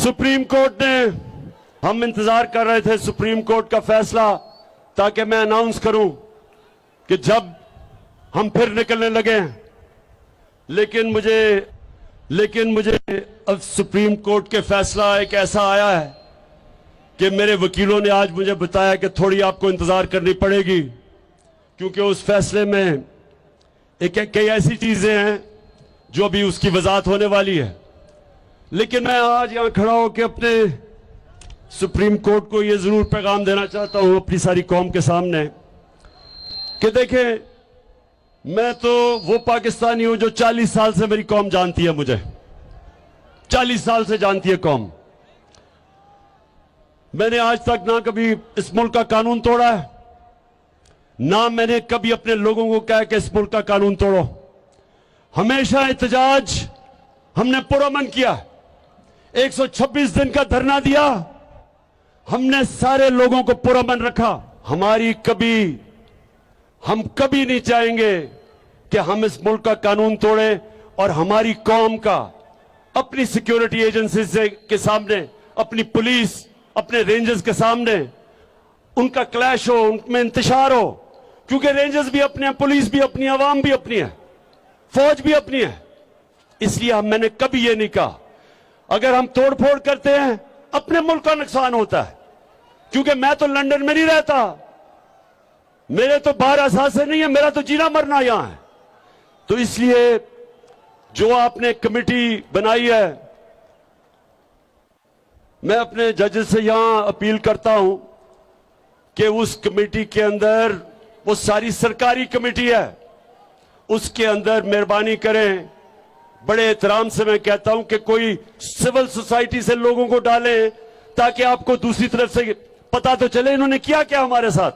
Supreme court ने, हम इंतजार कर रहे थे सुप्रीम कोर्ट का फैसला ताकि मैं अनाउंस करूं कि जब हम फिर निकलने लगे, लेकिन मुझे अब सुप्रीम कोर्ट के फैसला एक ऐसा आया है कि मेरे वकीलों ने आज मुझे बताया कि थोड़ी आपको इंतजार करनी पड़ेगी, क्योंकि उस फैसले में कई ऐसी चीजें हैं जो अभी उसकी वजाहत होने वाली है। लेकिन मैं आज यहां खड़ा होकर अपने सुप्रीम कोर्ट को यह जरूर पैगाम देना चाहता हूं अपनी सारी कौम के सामने कि देखें, मैं तो वो पाकिस्तानी हूं जो 40 साल से मेरी कौम जानती है, मुझे 40 साल से जानती है कौम। मैंने आज तक ना कभी इस मुल्क का कानून तोड़ा है, ना मैंने कभी अपने लोगों को कहा कि इस मुल्क का कानून तोड़ो। हमेशा एहतजाज हमने पुरअमन किया, 126 दिन का धरना दिया, हमने सारे लोगों को पुरअमन रखा। हम कभी नहीं चाहेंगे कि हम इस मुल्क का कानून तोड़ें और हमारी कौम का अपनी सिक्योरिटी एजेंसी के सामने, अपनी पुलिस, अपने रेंजर्स के सामने उनका क्लैश हो, उनमें इंतशार हो, क्योंकि रेंजर्स भी अपने हैं, पुलिस भी अपनी, अवाम भी अपनी है, फौज भी अपनी है। इसलिए मैंने कभी यह नहीं कहा अगर हम तोड़फोड़ करते हैं अपने मुल्क का नुकसान होता है, क्योंकि मैं तो लंदन में नहीं रहता, मेरे तो बाहर असासे नहीं है, मेरा तो जीना मरना यहां है। तो इसलिए जो आपने कमेटी बनाई है, मैं अपने जजेस से यहां अपील करता हूं कि उस कमेटी के अंदर, वो सारी सरकारी कमेटी है, उसके अंदर मेहरबानी करें, बड़े एहतराम से मैं कहता हूं कि कोई सिविल सोसाइटी से लोगों को डालें ताकि आपको दूसरी तरफ से पता तो चले इन्होंने किया क्या हमारे साथ।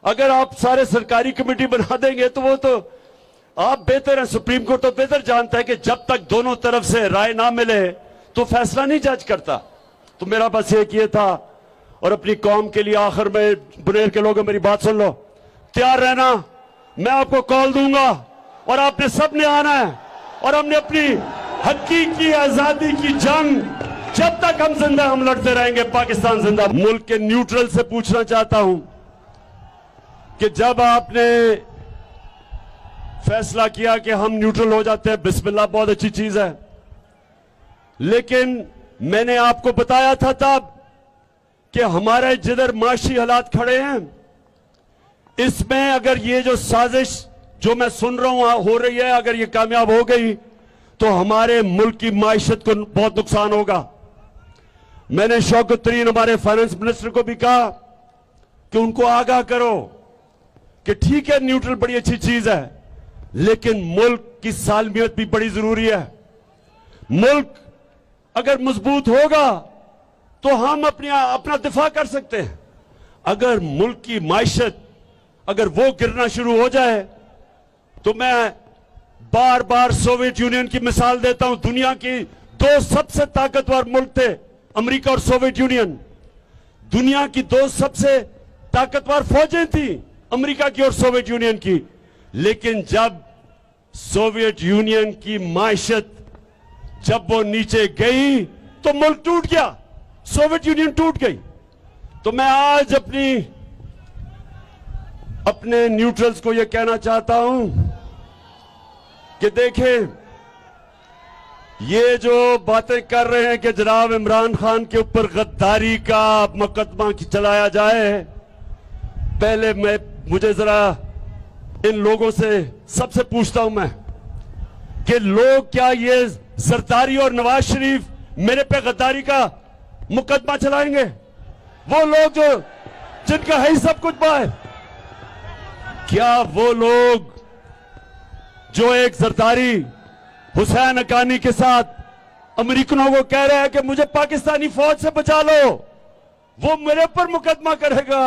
अगर आप सारे सरकारी कमेटी बना देंगे तो वो तो आप बेहतर हैं, सुप्रीम कोर्ट तो बेहतर जानता है कि जब तक दोनों तरफ से राय ना मिले तो फैसला नहीं जज करता। तो मेरा बस एक ये था, और अपनी कौम के लिए आखिर में, बुनेर के लोगों मेरी बात सुन लो, तैयार रहना, मैं आपको कॉल दूंगा और आपने सबने आना है, और हमने अपनी हकीकी आजादी की जंग जब तक हम जिंदा हम लड़ते रहेंगे। पाकिस्तान जिंदा। मुल्क के न्यूट्रल से पूछना चाहता हूं कि जब आपने फैसला किया कि हम न्यूट्रल हो जाते हैं, बिस्मिल्लाह, बहुत अच्छी चीज है, लेकिन मैंने आपको बताया था तब कि हमारे जिधर माशी हालात खड़े हैं, इसमें अगर ये जो साजिश जो मैं सुन रहा हूं हो रही है, अगर ये कामयाब हो गई तो हमारे मुल्क की माइशत को बहुत नुकसान होगा। मैंने शौकत तरीन हमारे फाइनेंस मिनिस्टर को भी कहा कि उनको आगाह करो कि ठीक है न्यूट्रल बड़ी अच्छी चीज है, लेकिन मुल्क की सालमियत भी बड़ी जरूरी है। मुल्क अगर मजबूत होगा तो हम अपना दिफा कर सकते हैं। अगर मुल्क की माइशत अगर वो गिरना शुरू हो जाए तो मैं बार बार सोवियत यूनियन की मिसाल देता हूं। दुनिया की दो सबसे ताकतवर मुल्क थे, अमेरिका और सोवियत यूनियन। दुनिया की दो सबसे ताकतवर फौजें थी, अमेरिका की और सोवियत यूनियन की। लेकिन जब सोवियत यूनियन की माइशत जब वो नीचे गई तो मुल्क टूट गया, सोवियत यूनियन टूट गई। तो मैं आज अपने न्यूट्रल्स को यह कहना चाहता हूं कि देखें, ये जो बातें कर रहे हैं कि जनाब इमरान खान के ऊपर गद्दारी का मुकदमा चलाया जाए, पहले मुझे जरा इन लोगों से सबसे पूछता हूं मैं कि लोग क्या ये जरदारी और नवाज शरीफ मेरे पे गद्दारी का मुकदमा चलाएंगे? वो लोग जो जिनका है ही सब कुछ बाहर, क्या वो लोग जो एक जरदारी हुसैन हक्कानी के साथ अमेरिकनों को कह रहे हैं कि मुझे पाकिस्तानी फौज से बचा लो, वो मेरे पर मुकदमा करेगा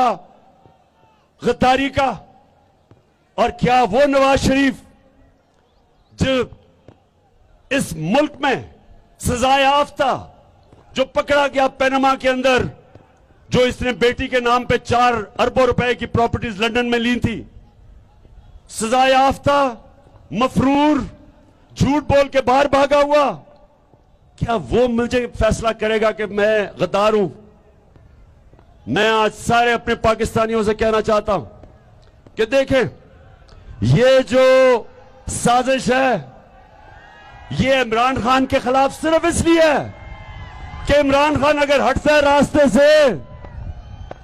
गद्दारी का? और क्या वो नवाज शरीफ जो इस मुल्क में सजाए याफ्ता, जो पकड़ा गया पनामा के अंदर, जो इसने बेटी के नाम पे 4 अरबों रुपए की प्रॉपर्टीज लंदन में ली थी, सजाए याफ्ता, मफरूर, झूठ बोल के बाहर भागा हुआ, क्या वो मुझे फैसला करेगा कि मैं गद्दार हूं? मैं आज सारे अपने पाकिस्तानियों से कहना चाहता हूं कि देखें, ये जो साजिश है ये इमरान खान के खिलाफ सिर्फ इसलिए है कि इमरान खान अगर हटता है रास्ते से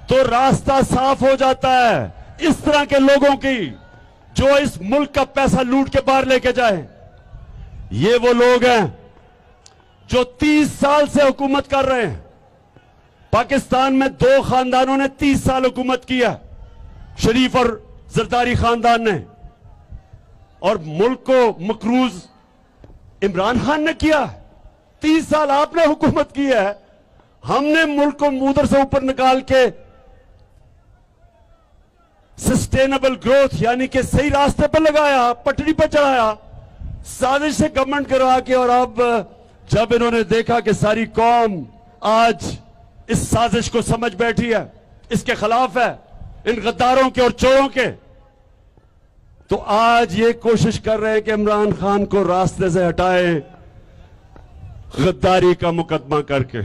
तो रास्ता साफ हो जाता है इस तरह के लोगों की जो इस मुल्क का पैसा लूट के बाहर लेके जाए। ये वो लोग हैं जो 30 साल से हुकूमत कर रहे हैं। पाकिस्तान में 2 खानदानों ने 30 साल हुकूमत किया, शरीफ और जरदारी खानदान ने, और मुल्क को मकरूज इमरान खान ने किया। 30 साल आपने हुकूमत की है, हमने मुल्क को मुदर से ऊपर निकाल के सस्टेनेबल ग्रोथ यानी कि सही रास्ते पर लगाया, पटरी पर चढ़ाया, साजिश से गवर्नमेंट करवा के। और अब जब इन्होंने देखा कि सारी कौम आज इस साजिश को समझ बैठी है, इसके खिलाफ है, इन गद्दारों के और चोरों के, तो आज ये कोशिश कर रहे हैं कि इमरान खान को रास्ते से हटाए गद्दारी का मुकदमा करके।